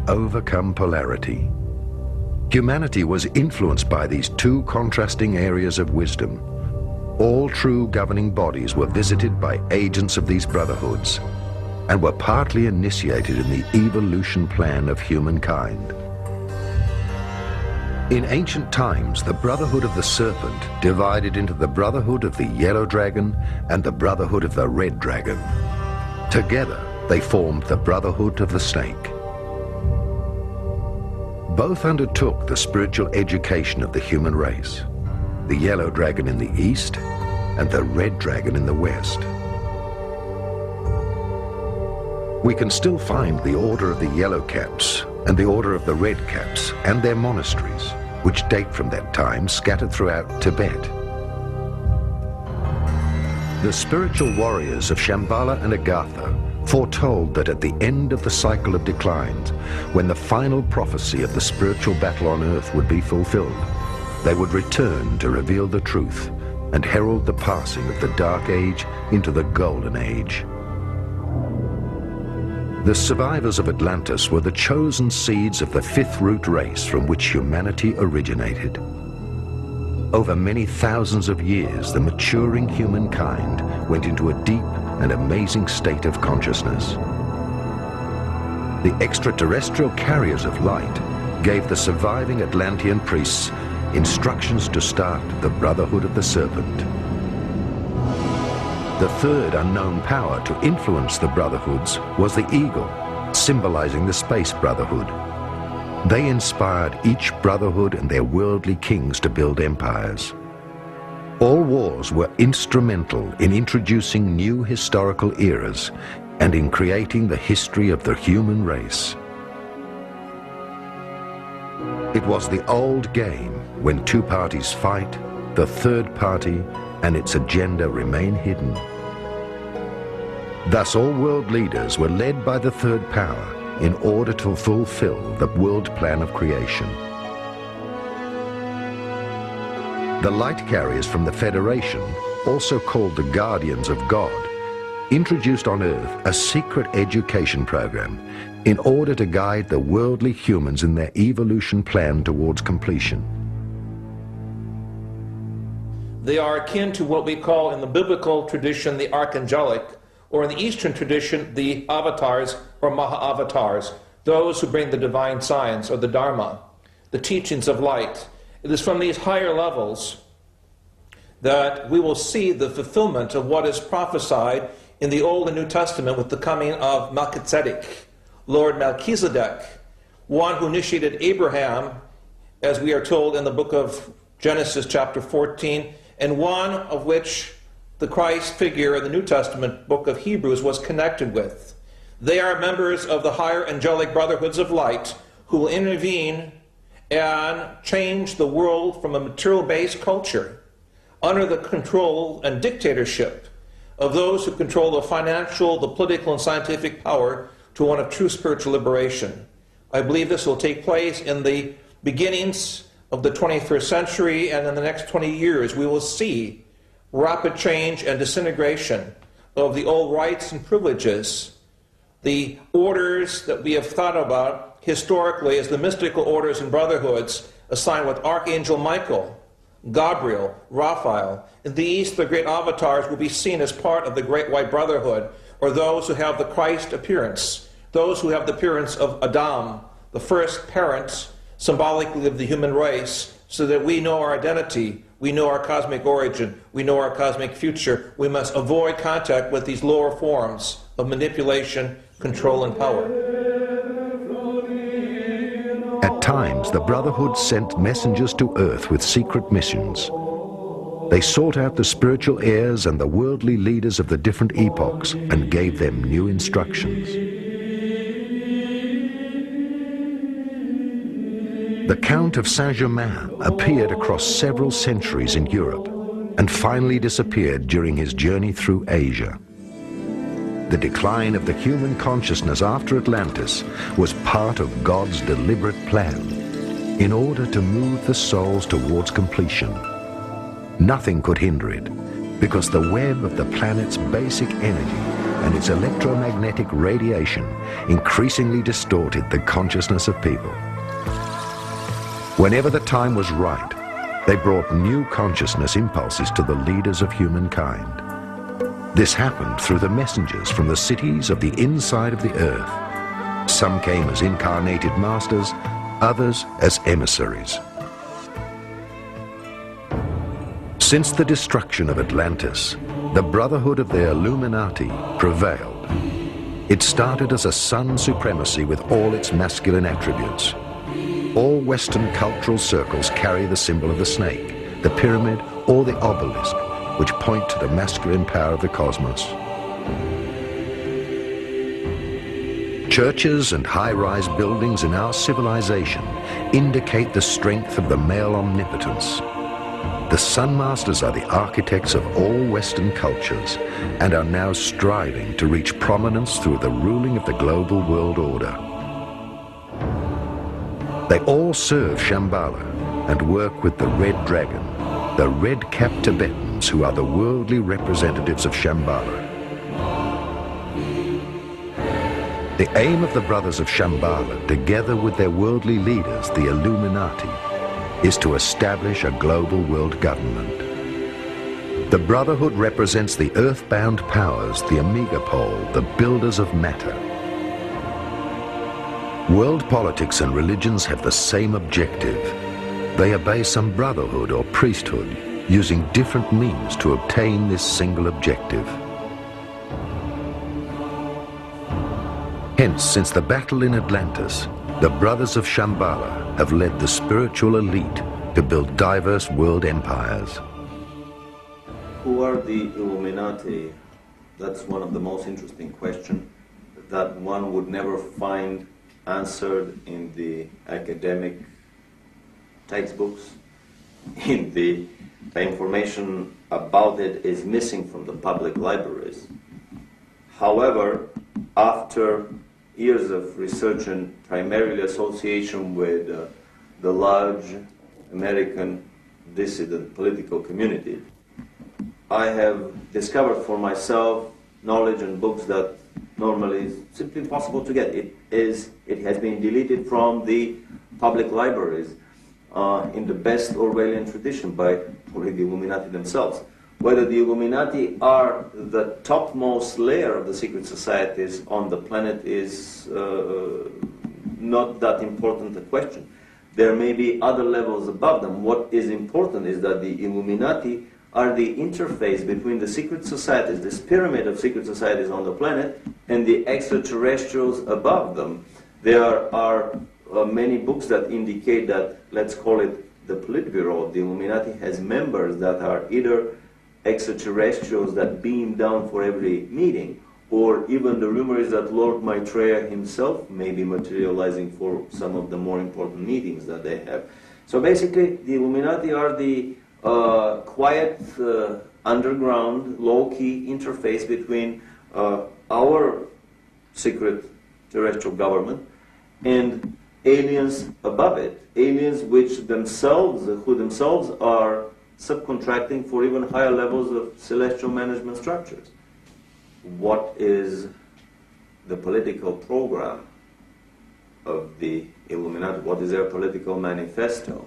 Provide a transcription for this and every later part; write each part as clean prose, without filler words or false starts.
overcome polarity. Humanity was influenced by these two contrasting areas of wisdom. All true governing bodies were visited by agents of these brotherhoods and were partly initiated in the evolution plan of humankind. In ancient times, the Brotherhood of the Serpent divided into the Brotherhood of the Yellow Dragon and the Brotherhood of the Red Dragon. Together, they formed the Brotherhood of the Snake. Both undertook the spiritual education of the human race, the Yellow Dragon in the east and the Red Dragon in the west. We can still find the Order of the Yellow Caps and the Order of the Red Caps and their monasteries, which date from that time, scattered throughout Tibet. The spiritual warriors of Shambhala and Agharta foretold that at the end of the cycle of declines, when the final prophecy of the spiritual battle on earth would be fulfilled, they would return to reveal the truth and herald the passing of the Dark Age into the Golden Age. The survivors of Atlantis were the chosen seeds of the fifth root race from which humanity originated. Over many thousands of years, the maturing humankind went into a deep and amazing state of consciousness. The extraterrestrial carriers of light gave the surviving Atlantean priests instructions to start the Brotherhood of the Serpent. The third unknown power to influence the brotherhoods was the eagle, symbolizing the space brotherhood. They inspired each brotherhood and their worldly kings to build empires. All wars were instrumental in introducing new historical eras and in creating the history of the human race. It was the old game: when two parties fight, the third party and its agenda remain hidden. Thus, all world leaders were led by the third power in order to fulfill the world plan of creation. The light carriers from the Federation, also called the Guardians of God, introduced on Earth a secret education program in order to guide the worldly humans in their evolution plan towards completion. They are akin to what we call in the biblical tradition the archangelic, or in the Eastern tradition the avatars or maha-avatars, those who bring the divine science or the Dharma, the teachings of light. It is from these higher levels that we will see the fulfillment of what is prophesied in the Old and New Testament with the coming of Melchizedek, Lord Melchizedek, one who initiated Abraham, as we are told in the book of Genesis chapter 14, and one of which the Christ figure in the New Testament book of Hebrews was connected with. They are members of the higher angelic brotherhoods of light who will intervene and change the world from a material-based culture under the control and dictatorship of those who control the financial, the political, and scientific power to one of true spiritual liberation. I believe this will take place in the beginnings of the 21st century, and in the next 20 years we will see rapid change and disintegration of the old rights and privileges, the orders that we have thought about historically as the mystical orders and brotherhoods assigned with Archangel Michael, Gabriel, Raphael. In the East, the great avatars will be seen as part of the Great White Brotherhood, or those who have the Christ appearance, those who have the appearance of Adam, the first parent, symbolically of the human race, so that we know our identity, we know our cosmic origin, we know our cosmic future. We must avoid contact with these lower forms of manipulation, control, and power. At times, the Brotherhood sent messengers to Earth with secret missions. They sought out the spiritual heirs and the worldly leaders of the different epochs and gave them new instructions. The Count of Saint-Germain appeared across several centuries in Europe and finally disappeared during his journey through Asia. The decline of the human consciousness after Atlantis was part of God's deliberate plan in order to move the souls towards completion. Nothing could hinder it, because the web of the planet's basic energy and its electromagnetic radiation increasingly distorted the consciousness of people. Whenever the time was right, they brought new consciousness impulses to the leaders of humankind. This happened through the messengers from the cities of the inside of the earth. Some came as incarnated masters, others as emissaries. Since the destruction of Atlantis, the brotherhood of the Illuminati prevailed. It started as a sun supremacy with all its masculine attributes. All Western cultural circles carry the symbol of the snake, the pyramid, or the obelisk, which point to the masculine power of the cosmos. Churches and high-rise buildings in our civilization indicate the strength of the male omnipotence. The Sun Masters are the architects of all Western cultures and are now striving to reach prominence through the ruling of the global world order. They all serve Shambhala and work with the Red Dragon, the red-capped Tibetans who are the worldly representatives of Shambhala. The aim of the Brothers of Shambhala, together with their worldly leaders, the Illuminati, is to establish a global world government. The Brotherhood represents the earthbound powers, the Omega Pole, the builders of matter. World politics and religions have the same objective. They obey some brotherhood or priesthood, using different means to obtain this single objective. Hence, since the battle in Atlantis, the Brothers of Shambhala have led the spiritual elite to build diverse world empires. Who are the Illuminati? That's one of the most interesting questions that one would never find answered in the academic textbooks. The information about it is missing from the public libraries. However, after years of research and primarily association with the large American dissident political community, I have discovered for myself knowledge and books that normally is simply impossible to get. It has been deleted from the public libraries in the best Orwellian tradition by probably the Illuminati themselves. Whether the Illuminati are the topmost layer of the secret societies on the planet is not that important a question. There may be other levels above them. What is important is that the Illuminati are the interface between the secret societies, this pyramid of secret societies on the planet, and the extraterrestrials above them. There are many books that indicate that, let's call it the Politburo of the Illuminati, has members that are either extraterrestrials that beam down for every meeting, or even the rumor is that Lord Maitreya himself may be materializing for some of the more important meetings that they have. So basically, the Illuminati are the quiet, underground, low-key interface between our secret terrestrial government and aliens above it, aliens who themselves are subcontracting for even higher levels of celestial management structures. What is the political program of the Illuminati? What is their political manifesto?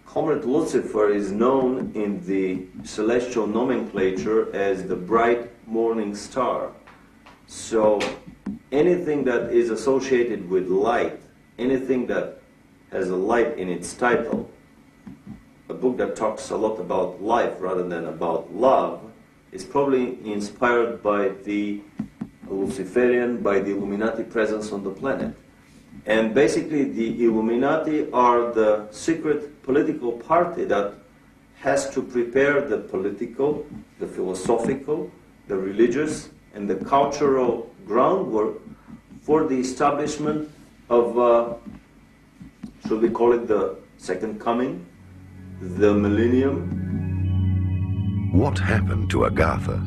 Comrade Lucifer is known in the celestial nomenclature as the bright morning star. So anything that is associated with light, anything that has a light in its title, a book that talks a lot about life rather than about love, is probably inspired by the Luciferian, by the Illuminati presence on the planet. And basically the Illuminati are the secret political party that has to prepare the political, the philosophical, the religious, and the cultural groundwork for the establishment of, should we call it the second coming, the millennium. What happened to Agharta?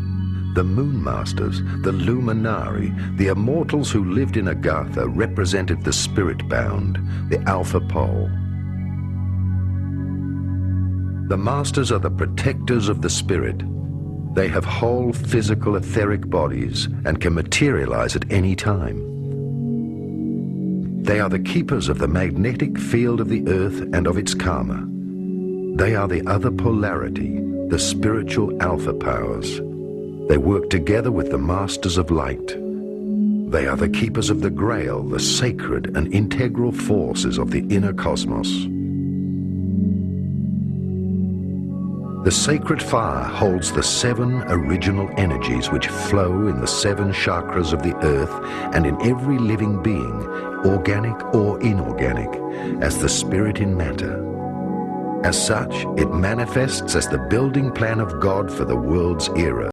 The Moon Masters, the Luminari, the immortals who lived in Agharta represented the spirit-bound, the Alpha Pole. The Masters are the protectors of the spirit. They have whole physical etheric bodies and can materialize at any time. They are the keepers of the magnetic field of the earth and of its karma. They are the other polarity, the spiritual alpha powers. They work together with the masters of light. They are the keepers of the grail, the sacred and integral forces of the inner cosmos. The sacred fire holds the 7 original energies which flow in the 7 chakras of the earth and in every living being, organic or inorganic, as the spirit in matter. As such, it manifests as the building plan of God for the world's era.